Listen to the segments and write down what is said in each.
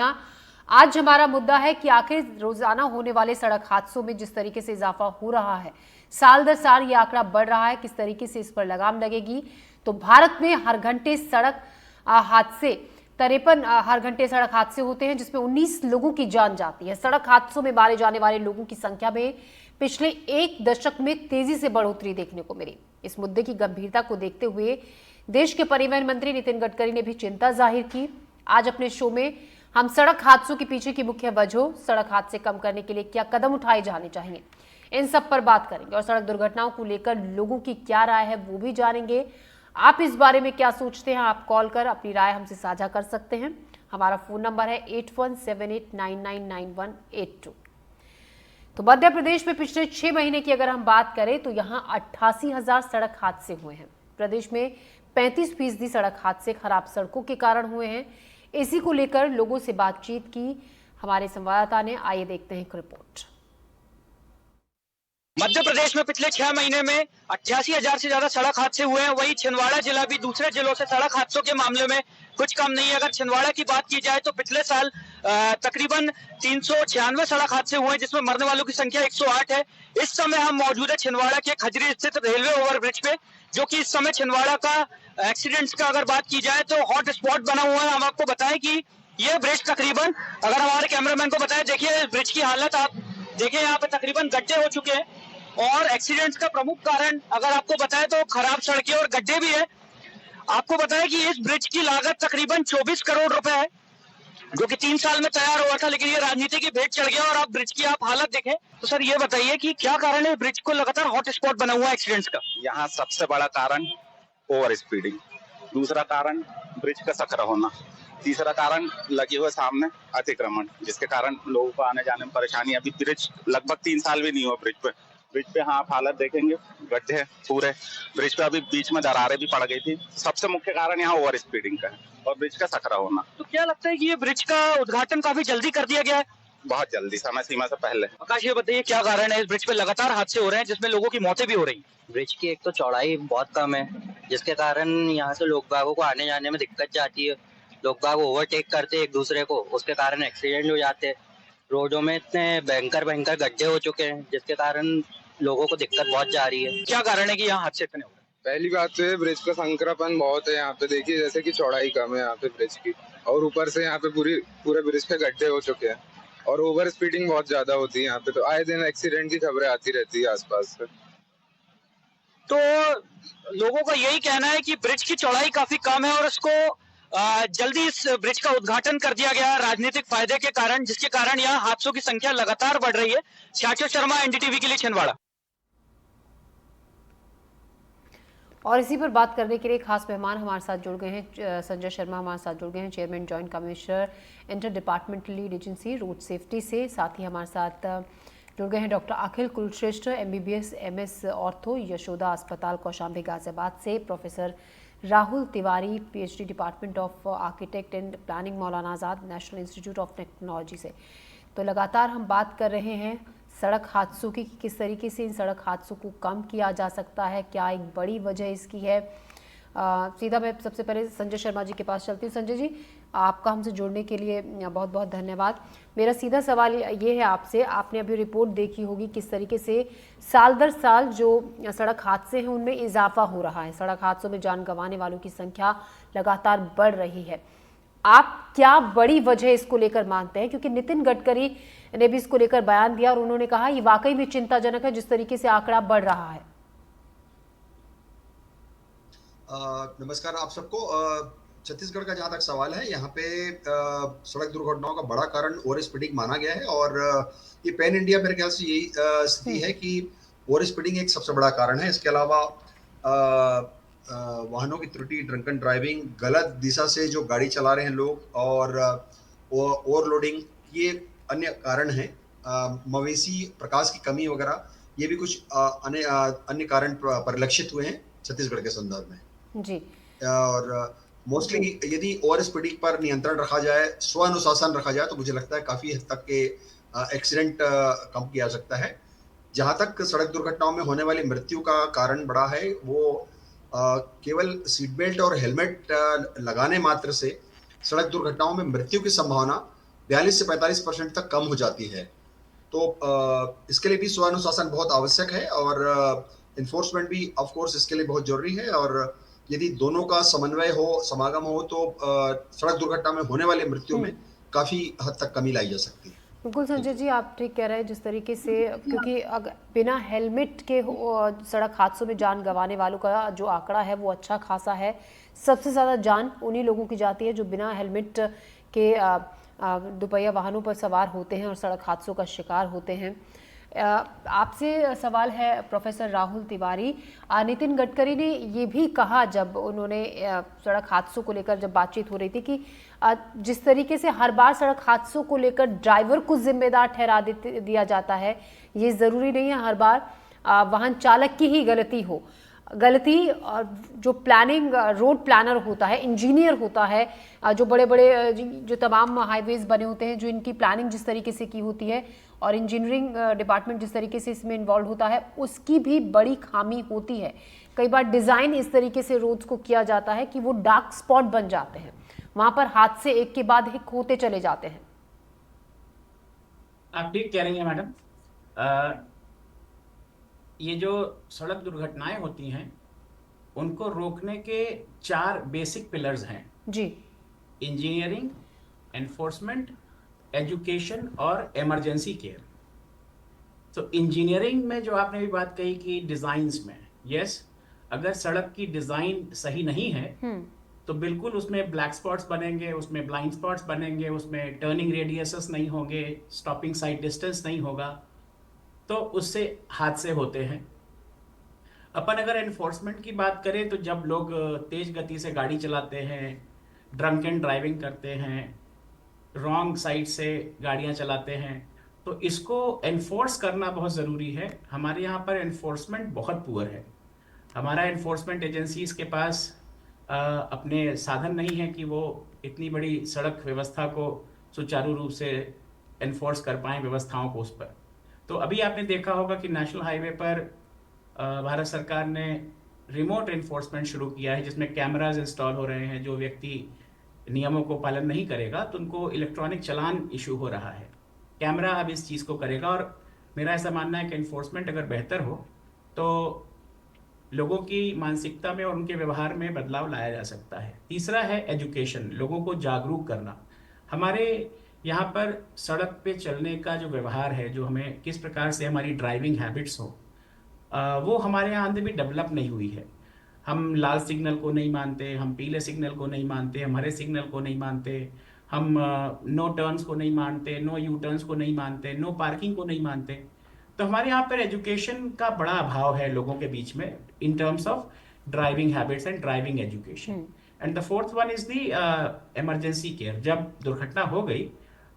आज हमारा मुद्दा है कि आखिर रोजाना होने वाले सड़क हादसों में जिस तरीके से इजाफा हो रहा है, साल दर साल ये आंकड़ा बढ़ रहा है, किस तरीके से इस पर लगाम लगेगी। तो भारत में हर घंटे सड़क हादसे 53 हर घंटे सड़क हादसे होते हैं, जिसमें 19 लोगों की जान जाती है। सड़क हादसों में मारे जाने वाले लोगों की संख्या में पिछले एक दशक में तेजी से बढ़ोतरी देखने को मिली। इस मुद्दे की गंभीरता को देखते हुए देश के परिवहन मंत्री नितिन गडकरी ने भी चिंता जाहिर की। आज अपने शो में हम सड़क हादसों के पीछे की मुख्य वजहों, सड़क हादसे कम करने के लिए क्या कदम उठाए जाने चाहिए, इन सब पर बात करेंगे और सड़क दुर्घटनाओं को लेकर लोगों की क्या राय है वो भी जानेंगे। आप इस बारे में क्या सोचते हैं, आप कॉल कर अपनी राय हमसे साझा कर सकते हैं। हमारा फोन नंबर है 8178999182। तो मध्य प्रदेश में पिछले 6 महीने की अगर हम बात करें तो यहाँ 88,000 सड़क हादसे हुए हैं। प्रदेश में 35% सड़क हादसे खराब सड़कों के कारण हुए हैं। इसी को लेकर लोगों से बातचीत की हमारे संवाददाता ने। आइए देखते हैं एक रिपोर्ट। मध्य प्रदेश में पिछले 6 महीने में 88,000 से ज्यादा सड़क हादसे हुए हैं। वहीं छिंदवाड़ा जिला भी दूसरे जिलों से सड़क हादसों के मामले में कुछ कम नहीं है। अगर छिंदवाड़ा की बात की जाए तो पिछले साल तकरीबन 396 सड़क हादसे हुए हैं, जिसमें मरने वालों की संख्या 108 है। इस समय हम मौजूद है छिंदवाड़ा के खजरी स्थित रेलवे ओवरब्रिज पे, जो कि इस समय छिंदवाड़ा का एक्सीडेंट्स का अगर बात की जाए तो हॉट स्पॉट बना हुआ है। हम आपको बताएं कि ये ब्रिज तकरीबन, अगर हमारे कैमरामैन को बताएं, देखिए ब्रिज की हालत आप देखिए, यहाँ पे तकरीबन गड्ढे हो चुके हैं। और एक्सीडेंट्स का प्रमुख कारण अगर आपको बताएं तो खराब सड़कें और गड्ढे भी है। आपको बताएं कि इस ब्रिज की लागत तकरीबन 24 करोड़ रुपए है, जो कि 3 साल में तैयार हुआ था, लेकिन ये राजनीति की भेंट चढ़ गया और आप ब्रिज की आप हालत देखें। तो सर ये बताइए कि क्या कारण है ब्रिज को लगातार हॉट स्पॉट बना हुआ है एक्सीडेंट्स का? यहाँ सबसे बड़ा कारण ओवर स्पीडिंग, दूसरा कारण ब्रिज का सकरा होना, तीसरा कारण लगे हुए सामने अतिक्रमण, जिसके कारण लोगों को आने जाने में परेशानी। अभी ब्रिज लगभग 3 साल भी नहीं हुआ ब्रिज पे हाँ आप हालत देखेंगे, गड्ढे हैं पूरे ब्रिज पे, अभी बीच में दरारें भी पड़ गई थी। सबसे मुख्य कारण यहाँ ओवर स्पीडिंग का है और ब्रिज का सकरा होना। तो क्या लगता है कि ये ब्रिज का उद्घाटन काफी जल्दी कर दिया गया है? बहुत जल्दी, समय सीमा से पहले। आकाश ये बताइए क्या कारण है इस ब्रिज पे लगातार हादसे हो रहे हैं, जिसमें लोगों की मौतें भी हो रही? ब्रिज की एक तो चौड़ाई बहुत कम है, जिसके कारण यहाँ से लोग बागों को आने जाने में दिक्कत जाती है। लोग बाग ओवरटेक करते एक दूसरे को, उसके कारण एक्सीडेंट हो जाते हैं। रोडों में इतने भयंकर भयंकर गड्ढे हो चुके हैं, जिसके कारण लोगों को दिक्कत बहुत जा रही है। क्या कारण है कि यहाँ हादसे इतने हो रहे हैं? पहली बात तो है ब्रिज का संकरापन बहुत है यहाँ पे। देखिए जैसे कि चौड़ाई कम है यहाँ पे ब्रिज की, और ऊपर से यहाँ पे पूरे ब्रिज पे गड्ढे हो चुके हैं और ओवर स्पीडिंग बहुत ज्यादा होती है यहाँ पे। तो आए दिन एक्सीडेंट की खबरें आती रहती है आसपास से। तो लोगों का यही कहना है कि ब्रिज की चौड़ाई काफी कम है और इसको जल्दी इस ब्रिज का उद्घाटन कर दिया गया राजनीतिक फायदे के कारण, जिसके कारण यहाँ हादसों की संख्या लगातार बढ़ रही है। शाश्वत शर्मा, एनडीटीवी के लिए छिंदवाड़ा। और इसी पर बात करने के लिए खास मेहमान हमारे साथ जुड़ गए हैं। संजय शर्मा हमारे साथ जुड़ गए हैं, chairman joint commissioner inter departmental lead agency road safety से। साथ ही हमारे साथ जुड़ गए हैं doctor Akhil Kulshreshtha, MBBS MS ortho, Yashoda अस्पताल कौशाम्बी गाजियाबाद से। Professor Rahul Tiwari, PhD department of architect and planning, Maulana Azad national institute of technology से। तो लगातार हम बात कर रहे हैं सड़क हादसों की, किस तरीके से इन सड़क हादसों को कम किया जा सकता है, क्या एक बड़ी वजह इसकी है। सीधा मैं सबसे पहले संजय शर्मा जी के पास चलती हूँ। संजय जी, आपका हमसे जुड़ने के लिए बहुत बहुत धन्यवाद। मेरा सीधा सवाल ये है आपसे, आपने अभी रिपोर्ट देखी होगी किस तरीके से साल दर साल जो सड़क हादसे हैं उनमें इजाफा हो रहा है, सड़क हादसों में जान गंवाने वालों की संख्या लगातार बढ़ रही है। आप क्या बड़ी वजह इसको लेकर मानते हैं, क्योंकि नितिन गडकरी ने भी इसको लेकर बयान दिया और उन्होंने कहा ये वाकई में चिंताजनक है जिस तरीके से आंकड़ा बढ़ रहा है। नमस्कार आप सबको। छत्तीसगढ़ का जहाँ तक सवाल है, यहाँ पे सड़क दुर्घटनाओं का बड़ा कारण ओवर स्पीडिंग माना गया है और ये पैन इंडिया मेरे ख्याल से यही स्थिति है कि ओवर स्पीडिंग एक सबसे बड़ा कारण है। इसके अलावा वाहनों की त्रुटि, ड्रंकन ड्राइविंग, गलत दिशा से जो गाड़ी चला रहे हैं लोग और ओवरलोडिंग, ये अन्य कारण हैं। मवेशी प्रकाश की कमी वगैरह, ये भी कुछ अन्य कारण परिलक्षित हुए हैं छत्तीसगढ़ के संदर्भ में जी। और मोस्टली यदि ओवर स्पीडिंग पर नियंत्रण रखा जाए, स्व अनुशासन रखा जाए, तो मुझे लगता है काफी हद तक के एक्सीडेंट कम किया जा सकता है। जहां तक सड़क दुर्घटनाओं में होने वाली मृत्यु का कारण बढ़ा है, वो केवल सीट बेल्ट और हेलमेट लगाने मात्र से सड़क दुर्घटनाओं में मृत्यु की संभावना 42 से 45% तक कम हो जाती है। तो इसके लिए भी स्वानुशासन बहुत आवश्यक है और इन्फोर्समेंट भी ऑफ कोर्स इसके लिए बहुत जरूरी है। और यदि दोनों का समन्वय हो, समागम हो, तो सड़क दुर्घटना में होने वाली मृत्यु में काफी हद तक कमी लाई जा सकती है। बिल्कुल संजय जी, आप ठीक कह रहे हैं। जिस तरीके से, क्योंकि अगर बिना हेलमेट के सड़क हादसों में जान गंवाने वालों का जो आंकड़ा है वो अच्छा खासा है। सबसे ज़्यादा जान उन्हीं लोगों की जाती है जो बिना हेलमेट के दुपहिया वाहनों पर सवार होते हैं और सड़क हादसों का शिकार होते हैं। आपसे सवाल है प्रोफेसर राहुल तिवारी। नितिन गडकरी ने ये भी कहा जब उन्होंने सड़क हादसों को लेकर जब बातचीत हो रही थी कि जिस तरीके से हर बार सड़क हादसों को लेकर ड्राइवर को जिम्मेदार ठहरा दिया जाता है, ये ज़रूरी नहीं है हर बार वाहन चालक की ही गलती हो। गलती जो प्लानिंग रोड प्लानर होता है, इंजीनियर होता है, जो बड़े बड़े जो तमाम हाईवेज बने होते हैं, जो इनकी प्लानिंग जिस तरीके से की होती है और इंजीनियरिंग डिपार्टमेंट जिस तरीके से इसमें इन्वॉल्व होता है, उसकी भी बड़ी खामी होती है। कई बार डिज़ाइन इस तरीके से रोड्स को किया जाता है कि वो डार्क स्पॉट बन जाते हैं, वहां पर हादसे एक के बाद एक होते चले जाते हैं। आप ठीक कह रही हैं मैडम। ये जो सड़क दुर्घटनाएं होती हैं उनको रोकने के 4 बेसिक पिलर्स हैं जी। इंजीनियरिंग, एनफोर्समेंट, एजुकेशन और इमरजेंसी केयर। तो इंजीनियरिंग में जो आपने भी बात कही कि डिजाइन्स में, यस, अगर सड़क की डिजाइन सही नहीं है तो बिल्कुल उसमें ब्लैक स्पॉट्स बनेंगे, उसमें ब्लाइंड स्पॉट्स बनेंगे, उसमें टर्निंग रेडियसेस नहीं होंगे, स्टॉपिंग साइड डिस्टेंस नहीं होगा, तो उससे हादसे होते हैं। अपन अगर एनफोर्समेंट की बात करें तो जब लोग तेज गति से गाड़ी चलाते हैं, ड्रंक एंड ड्राइविंग करते हैं, रॉन्ग साइड से गाड़ियां चलाते हैं, तो इसको एनफोर्स करना बहुत ज़रूरी है। हमारे यहाँ पर एनफोर्समेंट बहुत पुअर है। हमारा एनफोर्समेंट एजेंसीज के पास अपने साधन नहीं है कि वो इतनी बड़ी सड़क व्यवस्था को सुचारू रूप से एनफोर्स कर पाएँ व्यवस्थाओं को उस पर। तो अभी आपने देखा होगा कि नेशनल हाईवे पर भारत सरकार ने रिमोट एनफोर्समेंट शुरू किया है, जिसमें कैमराज इंस्टॉल हो रहे हैं। जो व्यक्ति नियमों को पालन नहीं करेगा तो उनको इलेक्ट्रॉनिक चालान इशू हो रहा है। कैमरा अब इस चीज़ को करेगा और मेरा ऐसा मानना है कि एनफोर्समेंट अगर बेहतर हो तो लोगों की मानसिकता में और उनके व्यवहार में बदलाव लाया जा सकता है। तीसरा है एजुकेशन, लोगों को जागरूक करना। हमारे यहाँ पर सड़क पे चलने का जो व्यवहार है, जो हमें किस प्रकार से हमारी ड्राइविंग हैबिट्स हो, वो हमारे यहाँ अंदर भी डेवलप नहीं हुई है। हम लाल सिग्नल को नहीं मानते, हम पीले सिग्नल को नहीं मानते, हम हरे सिग्नल को नहीं मानते, हम नो टर्न्स को नहीं मानते, नो यू टर्न्स को नहीं मानते, नो पार्किंग को नहीं मानते। तो हमारे यहाँ पर एजुकेशन का बड़ा अभाव है लोगों के बीच में in terms of driving habits and driving education. And the fourth one is the emergency care. जब दुर्घटना हो गई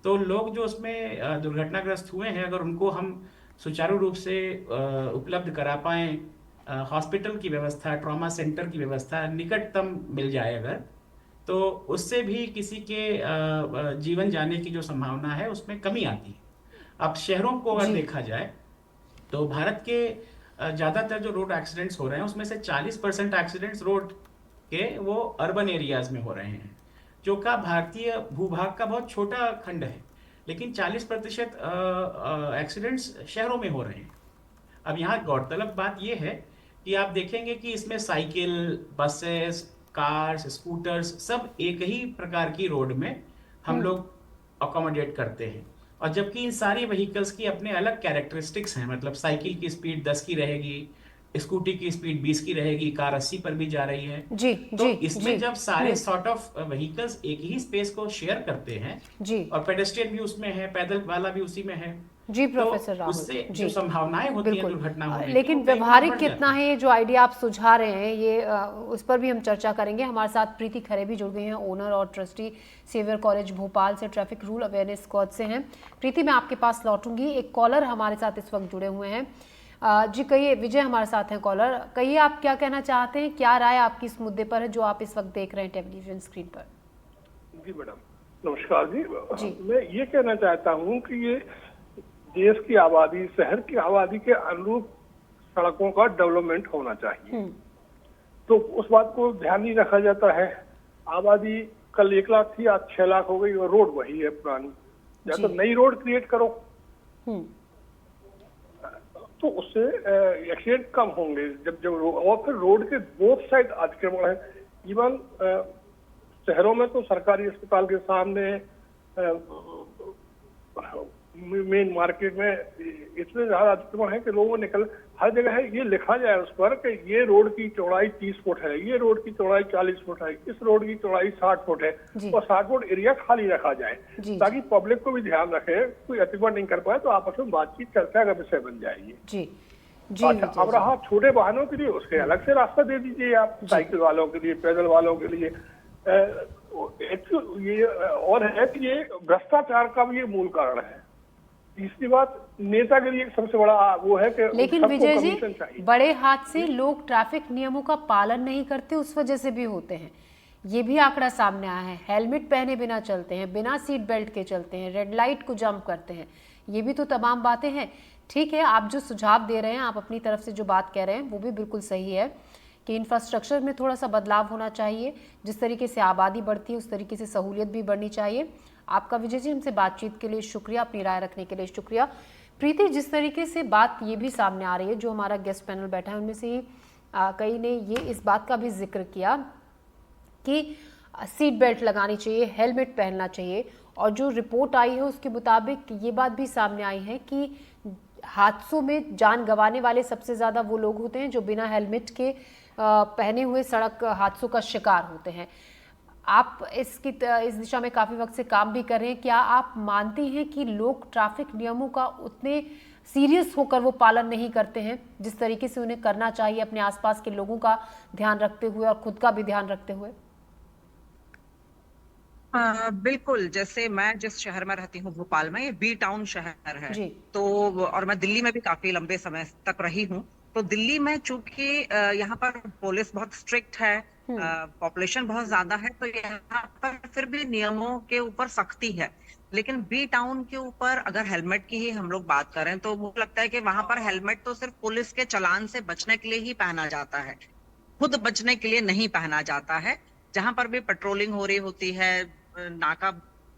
तो लोग जो उसमें दुर्घटनाग्रस्त हुए हैं, अगर उनको हम सुचारू रूप से उपलब्ध करा पाएँ, हॉस्पिटल की व्यवस्था, ट्रॉमा सेंटर की व्यवस्था निकटतम मिल जाए अगर, तो उससे भी किसी के जीवन जाने की जो संभावना है उसमें कमी आती है। अब शहरों को अगर देखा जाए तो भारत के ज़्यादातर जो रोड एक्सीडेंट्स हो रहे हैं उसमें से 40% एक्सीडेंट्स रोड के वो अर्बन एरियाज में हो रहे हैं, जो का भारतीय भूभाग का बहुत छोटा खंड है, लेकिन 40% एक्सीडेंट्स शहरों में हो रहे हैं। अब यहाँ गौरतलब बात यह है कि आप देखेंगे कि इसमें साइकिल, बसेस, कार्स, स्कूटर्स सब एक ही प्रकार की रोड में हम लोग अकोमोडेट करते हैं, और जबकि इन सारी व्हीकल्स की अपने अलग कैरेक्टरिस्टिक्स हैं। मतलब साइकिल की स्पीड 10 की रहेगी, स्कूटी की स्पीड 20 की रहेगी, कार 80 पर भी जा रही है। तो इसमें जब सारे सॉर्ट ऑफ व्हीकल्स एक ही स्पेस को शेयर करते हैं और पेडेस्ट्रियन भी उसमें है, पैदल वाला भी उसी में है, जी प्रोफेसर राहुल, उससे जो संभावनाएं होती हैं दुर्घटना होने की, लेकिन व्यवहारिक कितना है ये जो आइडिया आप सुझा रहे हैं, ये उस पर भी हम चर्चा करेंगे। हमारे साथ प्रीति खरे भी जुड़ गई हैं, ओनर और ट्रस्टी सेवियर कॉलेज भोपाल से, ट्रैफिक रूल अवेयरनेस स्क्वाड से हैं। प्रीति, मैं आपके पास लौटूंगी। एक कॉलर हमारे साथ इस वक्त जुड़े हुए हैं। जी कहिए, विजय हमारे साथ हैं कॉलर। कहिए, आप क्या कहना चाहते हैं, क्या राय आपकी इस मुद्दे पर है जो आप इस वक्त देख रहे हैं टेलीविजन स्क्रीन पर? जी मैडम, नमस्कार जी। मैं ये कहना चाहता हूँ कि ये देश की आबादी, शहर की आबादी के अनुरूप सड़कों का डेवलपमेंट होना चाहिए। तो उस बात को ध्यान नहीं रखा जाता है। आबादी कल 1 लाख थी, आज 6 लाख हो गई और रोड वही है पुरानी। या जी। तो नई रोड क्रिएट करो, हम्म। तो उससे एक्सीडेंट कम होंगे। और फिर रोड के बोथ साइड अतिक्रमण है। इवन शहरों में तो सरकारी अस्पताल के सामने, मेन मार्केट में इतने ज्यादा अतिक्रमण है कि लोगों निकल, हर जगह है ये लिखा जाए उस पर कि ये रोड की चौड़ाई 30 फुट है, ये रोड की चौड़ाई 40 फुट है, इस रोड की चौड़ाई 60 फुट है, जी। और 60 फुट एरिया खाली रखा जाए, जी, ताकि पब्लिक को भी ध्यान रखे, कोई अतिक्रमण नहीं कर पाए, तो आपस में बातचीत चर्चा का विषय बन जाएगी। जी जी अच्छा, विजय अब जी। रहा छोटे वाहनों के लिए, उसके अलग से रास्ता दे दीजिए आप, साइकिल वालों के लिए, पैदल वालों के लिए। ये और है कि ये भ्रष्टाचार का भी ये मूल कारण है। तीसरी बात, नेतागिरी एक सबसे बड़ा वो है कि लेकिन सबको विजय कमीशन जी, चाहिए। बड़े हादसे लोग ट्रैफिक नियमों का पालन नहीं करते उस वजह से भी होते हैं। ये भी आंकड़ा सामने आया है। हेलमेट पहने बिना चलते हैं, बिना सीट बेल्ट के चलते हैं, रेड लाइट को जंप करते हैं, ये भी तो तमाम बातें हैं। ठीक है, आप जो सुझाव दे रहे हैं, आप अपनी तरफ से जो बात कह रहे हैं वो भी बिल्कुल सही है कि इंफ्रास्ट्रक्चर में थोड़ा सा बदलाव होना चाहिए। जिस तरीके से आबादी बढ़ती है उस तरीके से सहूलियत भी बढ़नी चाहिए। आपका विजय जी हमसे बातचीत के लिए शुक्रिया, अपनी राय रखने के लिए शुक्रिया। प्रीति, जिस तरीके से बात ये भी सामने आ रही है, जो हमारा गेस्ट पैनल बैठा है उनमें से ही कई ने ये इस बात का भी जिक्र किया कि सीट बेल्ट लगानी चाहिए, हेलमेट पहनना चाहिए, और जो रिपोर्ट आई है उसके मुताबिक ये बात भी सामने आई है कि हादसों में जान गंवाने वाले सबसे ज़्यादा वो लोग होते हैं जो बिना हेलमेट के पहने हुए सड़क हादसों का शिकार होते हैं। आप इस दिशा में काफ़ी वक्त से काम भी कर रहे हैं। क्या आप मानती हैं कि लोग ट्रैफिक नियमों का उतने सीरियस होकर वो पालन नहीं करते हैं जिस तरीके से उन्हें करना चाहिए, अपने आसपास के लोगों का ध्यान रखते हुए और खुद का भी ध्यान रखते हुए? बिल्कुल, जैसे मैं जिस शहर में रहती हूँ भोपाल में, ये बी टाउन शहर है। जी। तो और मैं दिल्ली में भी काफी लंबे समय तक रही हूँ। तो दिल्ली में चूंकि यहाँ पर पुलिस बहुत स्ट्रिक्ट है, पॉपुलेशन बहुत ज्यादा है, तो यहाँ पर फिर भी नियमों के ऊपर सख्ती है। लेकिन बी टाउन के ऊपर अगर हेलमेट की ही हम लोग बात करें तो मुझे लगता है कि वहां पर हेलमेट तो सिर्फ पुलिस के चालान से बचने के लिए ही पहना जाता है, खुद बचने के लिए नहीं पहना जाता है। जहां पर भी पेट्रोलिंग हो रही होती है, नाका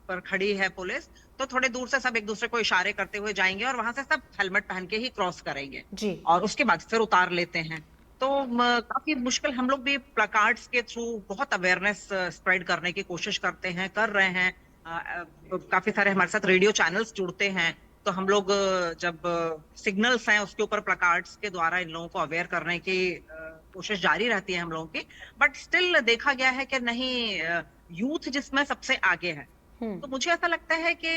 पर खड़ी है पुलिस, तो थोड़े दूर से सब एक दूसरे को इशारे करते हुए जाएंगे और वहां से सब हेलमेट पहन के ही क्रॉस करेंगे जी। और उसके बाद फिर उतार लेते हैं। तो काफी मुश्किल, हम लोग भी प्लकार्ड्स के थ्रू बहुत अवेयरनेस स्प्रेड करने की कोशिश करते हैं, कर रहे हैं। काफी सारे हमारे साथ रेडियो चैनल्स जुड़ते हैं, तो हम लोग जब सिग्नल्स हैं उसके ऊपर प्लकार्ड्स के द्वारा इन लोगों को अवेयर करने की कोशिश जारी रहती है हम लोगों की। बट स्टिल देखा गया है कि नहीं, यूथ जिसमें सबसे आगे है। तो मुझे ऐसा लगता है कि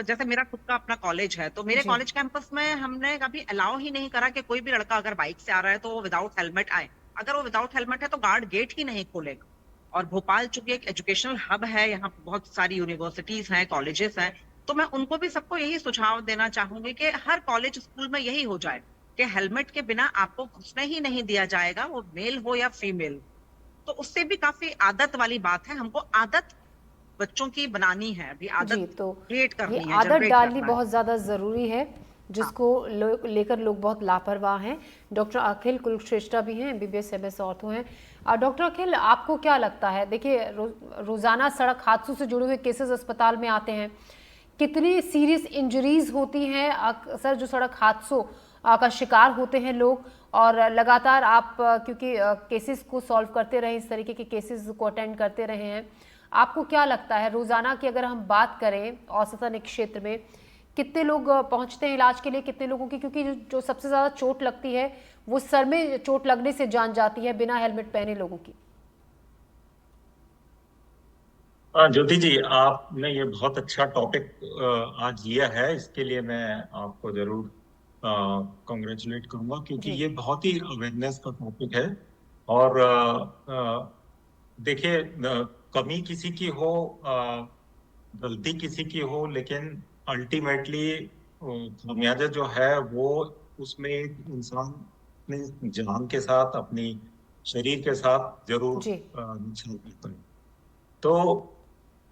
जैसे मेरा खुद का अपना कॉलेज है, तो मेरे कॉलेज कैंपस में हमने कभी अलाउ ही नहीं करा कि कोई भी लड़का अगर बाइक से आ रहा है तो वो विदाउट हेलमेट आए। अगर वो विदाउट हेलमेट है तो गार्ड गेट ही नहीं खोलेगा। और भोपाल चूंकि एक एजुकेशनल हब है, यहाँ बहुत सारी यूनिवर्सिटीज हैं, कॉलेजेस हैं, तो मैं उनको भी सबको यही सुझाव देना चाहूंगी कि हर कॉलेज स्कूल में यही हो जाए कि हेलमेट के बिना आपको घुसने ही नहीं दिया जाएगा, वो मेल हो या फीमेल। तो उससे भी काफी आदत वाली बात है, हमको आदत बच्चों की बनानी है, अभी आदत तो क्रिएट करनी ये है, आदत जनरेट डालनी करना है। बहुत ज़्यादा ज़रूरी है, जिसको लेकर लोग बहुत लापरवाह हैं। डॉक्टर अखिल कुलश्रेष्ठा भी हैं, MBBS MS ऑर्थो हैं। डॉक्टर अखिल, आपको क्या लगता है, देखिए रोज़ाना सड़क हादसों से जुड़े हुए केसेस अस्पताल में आते हैं, कितनी सीरियस इंजरीज होती हैं अक्सर जो सड़क हादसों का शिकार होते हैं लोग, और लगातार आप क्योंकि केसेस को सॉल्व करते रहे, इस तरीके के केसेस को अटेंड करते रहे हैं, आपको क्या लगता है रोज़ाना की अगर हम बात करें औसतन एक क्षेत्र में कितने लोग पहुंचते हैं इलाज के लिए, कितने लोगों की, क्योंकि जो सबसे ज़्यादा चोट लगती है वो सर में चोट लगने से जान जाती है बिना हेलमेट पहने लोगों की? ज्योति जी, आपने ये बहुत अच्छा टॉपिक आज लिया है, इसके लिए मैं आपको जरूर कॉन्ग्रेचुलेट करूंगा, क्योंकि ये बहुत ही अवेयरनेस का टॉपिक है। और देखिए, कमी किसी की हो, गलती किसी की हो, लेकिन अल्टीमेटली खामियाजा जो है वो उसमें एक इंसान अपने जान के साथ, अपनी शरीर के साथ जरूर नुकसान करता है। तो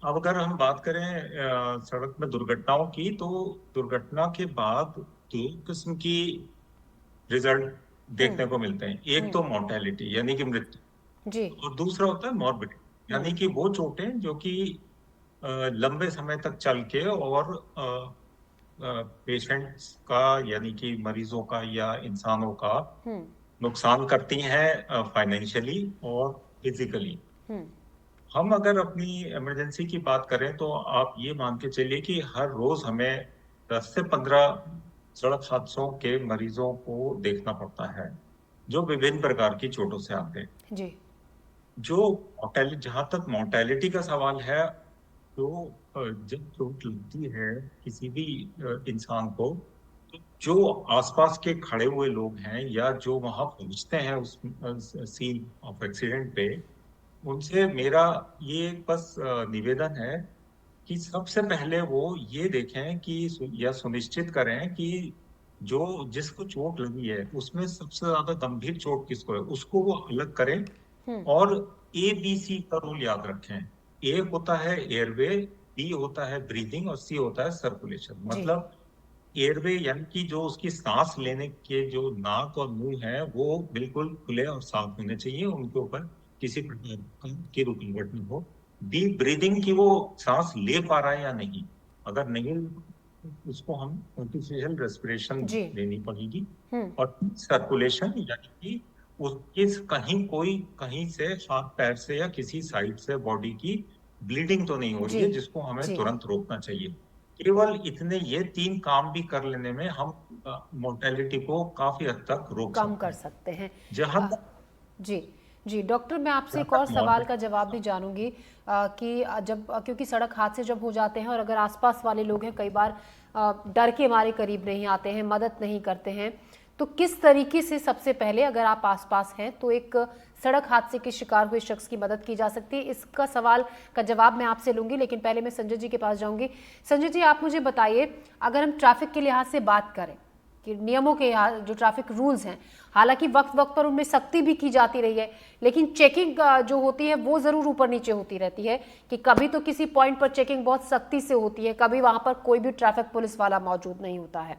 अब अगर हम बात करें सड़क में दुर्घटनाओं की, तो दुर्घटना के बाद दो किस्म की रिजल्ट देखने को मिलते हैं। एक तो मोर्टेलिटी यानी कि मृत्यु, जी, और दूसरा होता है मॉर्बिडिटी यानी कि वो चोटें जो कि लंबे समय तक चल के और पेशेंट्स का यानी कि मरीजों का या इंसानों का नुकसान करती हैं फाइनेंशियली और फिजिकली। हम अगर अपनी इमरजेंसी की बात करें तो आप ये मान के चलिए कि हर रोज हमें 10 से 15 सड़क हादसों के मरीजों को देखना पड़ता है जो विभिन्न प्रकार की चोटों से आते हैं। जी। जो जहां तक मोर्टेलिटी का सवाल है, तो जब चोट लगती है किसी भी इंसान को, तो जो आसपास के खड़े हुए लोग हैं या जो वहां पहुंचते हैं उस सीन ऑफ एक्सीडेंट पे, उनसे मेरा ये बस निवेदन है कि सबसे पहले वो ये देखें कि या सुनिश्चित करें कि जो जिसको चोट लगी है उसमें सबसे ज्यादा गंभीर चोट किसको है, उसको वो अलग करें और ABC का रूल याद रखें। A होता है एयरवे, B होता है ब्रीदिंग और C होता है सर्कुलेशन। मतलब एयरवे यानी कि जो उसकी सांस लेने के जो नाक और मुंह है वो बिल्कुल खुले और साफ होने चाहिए, उनके ऊपर किसी प्रकार की रुकावट न हो। बी ब्रीदिंग की वो सांस ले पा रहा है या नहीं, अगर नहीं उसको हम आर्टिफिशियल रेस्पिरेशन देनी पड़ेगी। और सर्कुलेशन यानी कि उसके कहीं से हाथ पैर से या किसी साइड से बॉडी की ब्लीडिंग तो नहीं हो रही है, जिसको हमें तुरंत रोकना चाहिए। केवल इतने ये 3 काम भी कर लेने में हम मोर्टेलिटी को काफी हद तक कम कर सकते हैं। जहां जी डॉक्टर, मैं आपसे एक और सवाल का जवाब भी जानूंगी कि क्योंकि सड़क हादसे जब हो जाते हैं और अगर आसपास वाले लोग हैं कई बार डर के मारे करीब नहीं आते हैं, मदद नहीं करते हैं, तो किस तरीके से सबसे पहले अगर आप आसपास हैं तो एक सड़क हादसे के शिकार हुए शख्स की मदद की जा सकती है? इसका सवाल का जवाब मैं आपसे लूंगी, लेकिन पहले मैं संजय जी के पास जाऊंगी। संजय जी, आप मुझे बताइए, अगर हम ट्रैफिक के लिहाज से बात करें कि नियमों के जो ट्रैफिक रूल्स हैं, हालांकि वक्त वक्त पर उनमें सख्ती भी की जाती रही है, लेकिन चेकिंग जो होती है वो ज़रूर ऊपर नीचे होती रहती है कि कभी तो किसी पॉइंट पर चेकिंग बहुत सख्ती से होती है, कभी वहाँ पर कोई भी ट्रैफिक पुलिस वाला मौजूद नहीं होता है।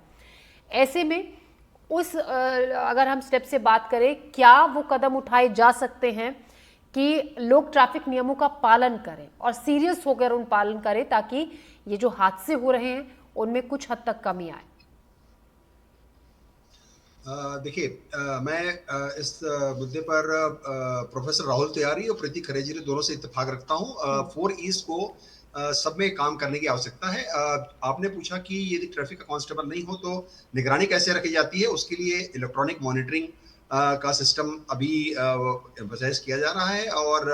ऐसे में अगर हम स्टेप से बात करें, क्या वो कदम उठाए जा सकते हैं कि लोग ट्रैफिक नियमों का पालन करें और सीरियस होकर उन पालन करें ताकि ये जो हादसे हो रहे हैं उनमें कुछ हद तक कमी आए? देखिए, मैं इस मुद्दे पर प्रोफेसर राहुल तिवारी और प्रीति खरेजी दोनों से इत्तेफाक रखता हूँ। 4 ईस्ट को सब में काम करने की आवश्यकता है। आपने पूछा कि यदि ट्रैफिक का कांस्टेबल नहीं हो तो निगरानी कैसे रखी जाती है, उसके लिए इलेक्ट्रॉनिक मॉनिटरिंग का सिस्टम अभी एम्फसाइज किया जा रहा है और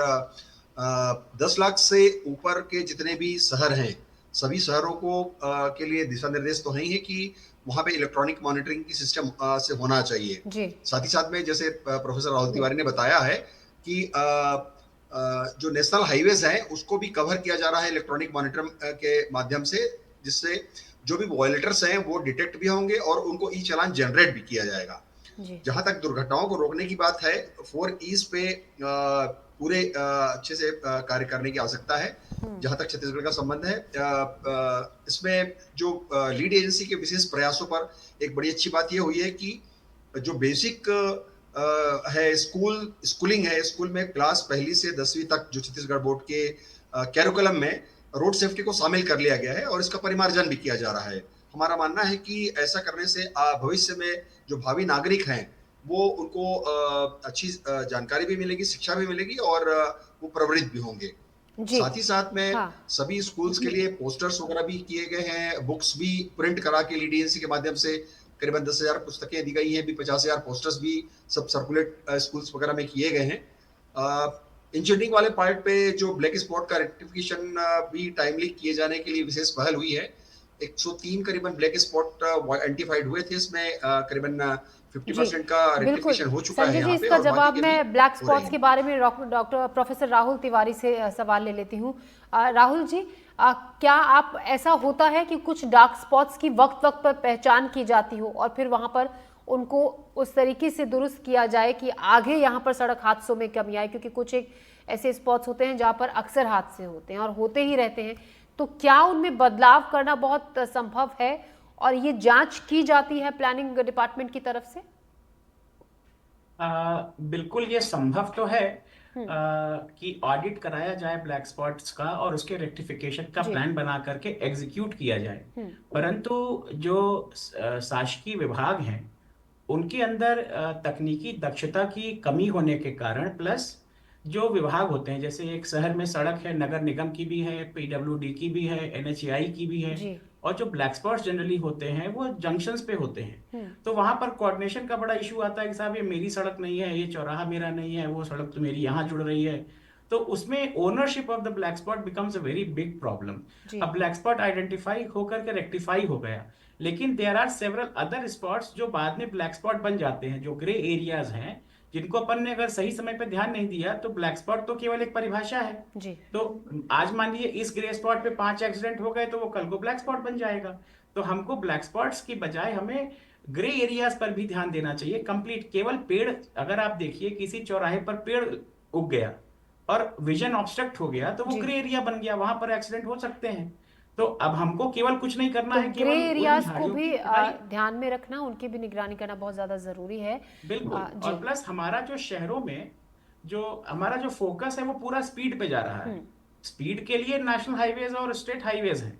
10 लाख से ऊपर के जितने भी शहर हैं, सभी शहरों को के लिए दिशा निर्देश तो नहीं है कि वहाँ पे इलेक्ट्रॉनिक मॉनिटरिंग की सिस्टम से होना चाहिए। साथ ही साथ में जैसे प्रोफेसर राहुल तिवारी ने बताया है कि जो नेशनल हाईवेज हैं उसको भी कवर किया जा रहा है इलेक्ट्रॉनिक मॉनिटरिंग के माध्यम से, जिससे जो भी वॉयलेटर्स हैं वो डिटेक्ट भी होंगे और उनको ई चालान जनरेट भी किया जाएगा। जहां तक दुर्घटनाओं को रोकने की बात है, 4 ईज पे पूरे अच्छे से कार्य करने की आवश्यकता है। जहां तक छत्तीसगढ़ का संबंध है, इसमें जो लीड एजेंसी के विशेष प्रयासों पर एक बड़ी अच्छी बात यह हुई है कि जो बेसिक है स्कूलिंग है, स्कूल में क्लास 1 से 10वीं तक जो छत्तीसगढ़ बोर्ड के कैरिकुलम में रोड सेफ्टी को शामिल कर लिया गया है और इसका परिमार्जन भी किया जा रहा है। हमारा मानना है कि ऐसा करने से भविष्य में जो भावी नागरिक हैं वो उनको अच्छी जानकारी भी मिलेगी, शिक्षा भी मिलेगी और वो प्रवृत्त भी होंगे। साथ ही साथ में सभी स्कूल्स के लिए पोस्टर्स वगैरह भी किए गए हैं, बुक्स भी प्रिंट करा के लीड एजेंसी के माध्यम से करीबन 10,000 पुस्तकें दी गई हैं, भी 50,000 पोस्टर्स भी सब सर्कुलेट स्कूल्स वगैरह में किए गए हैं। इंजीनियरिंग वाले पार्ट पे जो ब्लैक स्पॉट का रेक्टिफिकेशन भी टाइमली किए जाने के लिए विशेष पहल हुई है। 103 करीबन ब्लैक स्पॉट आइडेंटिफाइड हुए थे, इसमें करीबन 50% का रेक्टिफिकेशन हो चुका है। संजय जी, इसका जवाब मैं ब्लैक स्पॉट्स के बारे में डॉक्टर प्रोफेसर राहुल तिवारी से सवाल ले लेती हूँ। राहुल जी, क्या आप ऐसा होता है कि कुछ डार्क स्पॉट्स की वक्त वक्त पर पहचान की जाती हो और फिर वहां पर उनको उस तरीके से दुरुस्त किया जाए कि आगे यहाँ पर सड़क हादसों में कमी आए? क्योंकि कुछ एक ऐसे स्पॉट्स होते हैं जहाँ पर अक्सर हादसे होते हैं और होते ही रहते हैं, तो क्या उनमें बदलाव करना बहुत संभव है और ये जांच की जाती है प्लानिंग डिपार्टमेंट की तरफ से? बिल्कुल ये संभव तो है। कि ऑडिट कराया जाए ब्लैक स्पॉट्स का और उसके रेक्टिफिकेशन का जी। प्लान बना करके एग्जीक्यूट किया जाए। परंतु जो शासकीय विभाग हैं उनके अंदर तकनीकी दक्षता की कमी होने के कारण, प्लस जो विभाग होते हैं, जैसे एक शहर में सड़क है, नगर निगम की भी है, पीडब्ल्यूडी की भी है, एनएचएआई की भी है, जी। और जो ब्लैक स्पॉट्स जनरली होते हैं वो जंक्शंस पे होते हैं। तो वहां पर कोऑर्डिनेशन का बड़ा इशू आता है कि साहब ये मेरी सड़क नहीं है, ये चौराहा मेरा नहीं है, वो सड़क तो मेरी यहाँ जुड़ रही है। तो उसमें ownership of the black spot becomes a very big problem. अब ब्लैक स्पॉट आइडेंटिफाई होकर के रेक्टिफाई हो गया, लेकिन there are several other spots जो बाद में ब्लैक स्पॉट बन जाते हैं, जो ग्रे एरियाज हैं, जिनको अपन ने अगर सही समय पे ध्यान नहीं दिया तो ब्लैक स्पॉट तो केवल एक परिभाषा है जी। तो आज मान लीजिए इस ग्रे स्पॉट पे 5 एक्सीडेंट हो गए तो वो कल को ब्लैक स्पॉट बन जाएगा। तो हमको ब्लैक स्पॉट्स की बजाय हमें ग्रे एरियाज पर भी ध्यान देना चाहिए। कंप्लीट केवल पेड़, अगर आप देखिए किसी चौराहे पर पेड़ उग गया और विजन ऑब्स्ट्रक्ट हो गया तो वो जी। ग्रे एरिया बन गया, वहां पर एक्सीडेंट हो सकते हैं। तो अब हमको केवल कुछ नहीं करना तो है, ग्रे केवल उन एरियाज को झाड़ियों भी की कटाई। ध्यान में रखना, उनकी भी निगरानी करना बहुत ज्यादा जरूरी है। बिल्कुल। जी। और प्लस हमारा जो शहरों में जो हमारा जो फोकस है वो पूरा स्पीड पे जा रहा है। स्पीड के लिए नेशनल हाईवेज और स्टेट हाईवेज हैं।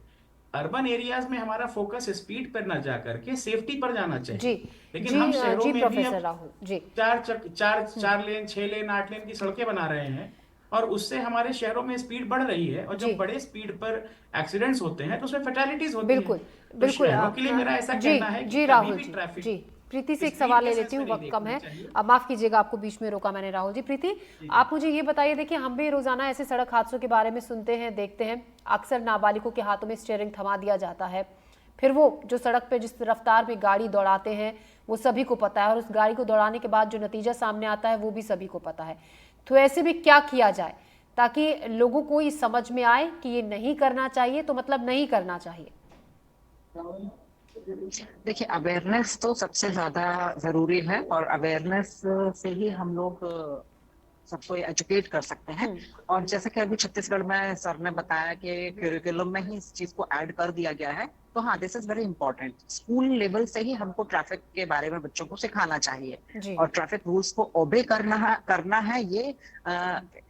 अर्बन एरियाज में हमारा फोकस स्पीड पर ना जा करके सेफ्टी पर जाना चाहिए। जी। लेकिन जी, हम शहरों जी में भी प्रोफेसर अब राहुल जी। चार लेन, 6 लेन, 8 लेन की सड़कें बना रहे हैं और उससे हमारे शहरों में स्पीड बढ़ रही है, और जी। जब बड़े स्पीड पर एक्सीडेंट्स होते हैं तो उसमें फैटेलिटीज होती बिल्कुल हैं। तो बिल्कुल। शहरों के लिए मेरा ऐसा जी कहना है कि जी कभी राहुल भी जी। ट्रैफिक जी प्रीति से एक स्पीड सवाल के ले सेंस लेती में हूँ, नहीं वक्त कम है, देखनी चाहिए। अब माफ कीजिएगा आपको बीच में रोका मैंने राहुल जी। प्रीति आप मुझे ये बताइए, देखिए हम भी रोजाना ऐसे सड़क हादसों के बारे में सुनते हैं, देखते हैं, अक्सर नाबालिगों के हाथों में स्टीयरिंग थमा दिया जाता है, फिर वो जो सड़क पे जिस रफ्तार में गाड़ी दौड़ाते हैं वो सभी को पता है, और उस गाड़ी को दौड़ाने के बाद जो नतीजा सामने आता है वो भी सभी को पता है। तो ऐसे में क्या किया जाए ताकि लोगों को ये समझ में आए कि ये नहीं करना चाहिए, तो मतलब नहीं करना चाहिए? देखिए, अवेयरनेस तो सबसे ज्यादा जरूरी है, और अवेयरनेस से ही हम लोग सबको एजुकेट कर सकते हैं। और जैसे कि अभी छत्तीसगढ़ में सर ने बताया कि करिकुलम में ही इस चीज को ऐड कर दिया गया है, तो हाँ, this is very important. School level से ही हमको ट्रैफिक के बारे में बच्चों को सिखाना चाहिए, और ट्रैफिक रूल्स को ओबे करना है, ये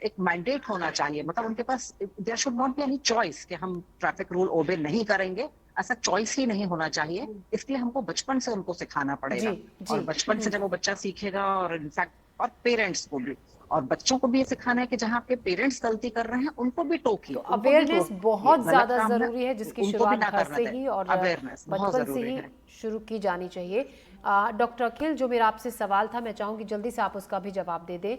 एक मैंडेट होना चाहिए। मतलब उनके पास there should not be any choice कि हम ट्रैफिक रूल ओबे नहीं करेंगे, ऐसा चॉइस ही नहीं होना चाहिए। इसलिए हमको बचपन से उनको सिखाना पड़ेगा, और बचपन से जब वो बच्चा सीखेगा, और इनफैक्ट और पेरेंट्स को भी, और बच्चों को भी ये सिखाना है कि जहाँ आपके पेरेंट्स गलती कर रहे हैं उनको भी टोकिए। तो अवेयरनेस बहुत ज्यादा जरूरी है, जिसकी शुरुआत घर से ही और बचपन से ही शुरू की जानी चाहिए। डॉक्टर अखिल, जो मेरा आपसे सवाल था, मैं चाहूंगी जल्दी से आप उसका भी जवाब दे दें।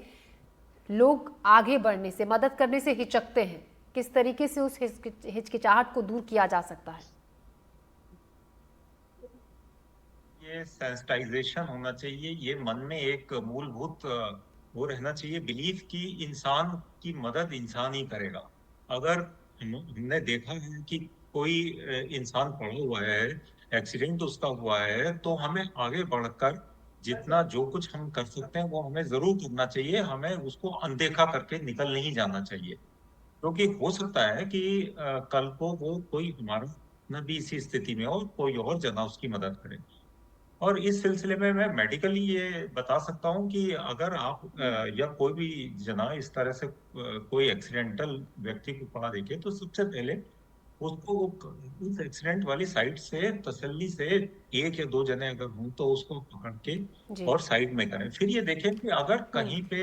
लोग आगे बढ़ने से, मदद करने से हिचकते हैं, किस तरीके से उस हिचकिचाहट को दूर किया जा सकता है? ये सेंसिटाइजेशन होना चाहिए, ये मन में एक मूलभूत वो रहना चाहिए, बिलीफ कि इंसान की मदद इंसान ही करेगा। अगर हमने देखा है कि कोई इंसान पड़ा हुआ है, एक्सीडेंट उसका हुआ है, तो हमें आगे बढ़कर जितना जो कुछ हम कर सकते हैं वो हमें जरूर करना चाहिए। हमें उसको अनदेखा करके निकल नहीं जाना चाहिए, क्योंकि हो सकता है कि कल को वो कोई हमारा न भी इसी स्थिति में हो, कोई और जना उसकी मदद करे। और इस सिलसिले में मैं मेडिकली ये बता सकता हूँ कि अगर आप या कोई भी जना इस तरह से कोई एक्सीडेंटल व्यक्ति को पड़ा देखे, तो सबसे पहले उसको उस एक्सीडेंट वाली साइड से तसल्ली से 1 या 2 जने अगर हों तो उसको पकड़ के और साइड में करें। फिर ये देखें कि अगर कहीं पे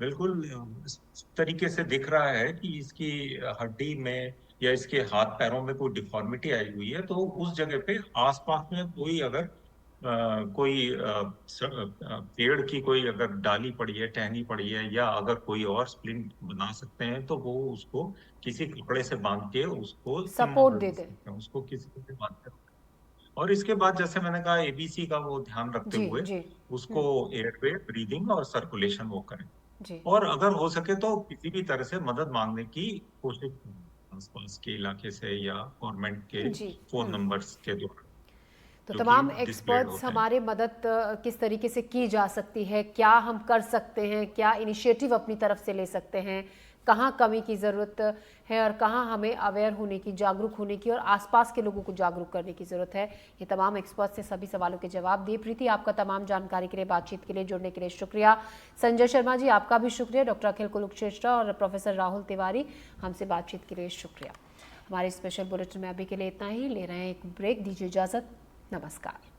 बिल्कुल इस तरीके से दिख रहा है कि इसकी हड्डी में या इसके हाथ पैरों में कोई डिफॉर्मिटी आई हुई है, तो उस जगह पे आसपास में कोई अगर कोई पेड़ की कोई अगर डाली पड़ी है, टहनी पड़ी है, या अगर कोई और स्प्लिंट बना सकते हैं, तो वो उसको किसी कपड़े से बांध के उसको सपोर्ट दे दे, उसको किसी से बांध के। और इसके बाद जैसे मैंने कहा, एबीसी का वो ध्यान रखते हुए उसको एयरवे, ब्रीदिंग और सर्कुलेशन वो करें। और अगर हो सके तो किसी भी तरह से मदद मांगने की कोशिश करें आसपास के इलाके से या गवर्नमेंट के फोन नंबर्स के द्वारा। तो तमाम एक्सपर्ट्स हमारे मदद किस तरीके से की जा सकती है, क्या हम कर सकते हैं, क्या इनिशिएटिव अपनी तरफ से ले सकते हैं, कहाँ कमी की ज़रूरत है और कहाँ हमें अवेयर होने की, जागरूक होने की और आसपास के लोगों को जागरूक करने की ज़रूरत है। ये तमाम एक्सपर्ट्स ने सभी सवालों के जवाब दिए। प्रीति, आपका तमाम जानकारी के लिए, बातचीत के लिए, जुड़ने के लिए शुक्रिया। संजय शर्मा जी, आपका भी शुक्रिया। डॉक्टर अखिल कुलश्रेष्ठा और प्रोफेसर राहुल तिवारी, हमसे बातचीत के लिए शुक्रिया। हमारे स्पेशल बुलेटिन में अभी के लिए इतना ही। ले रहे हैं एक ब्रेक, दीजिए इजाज़त। नमस्कार।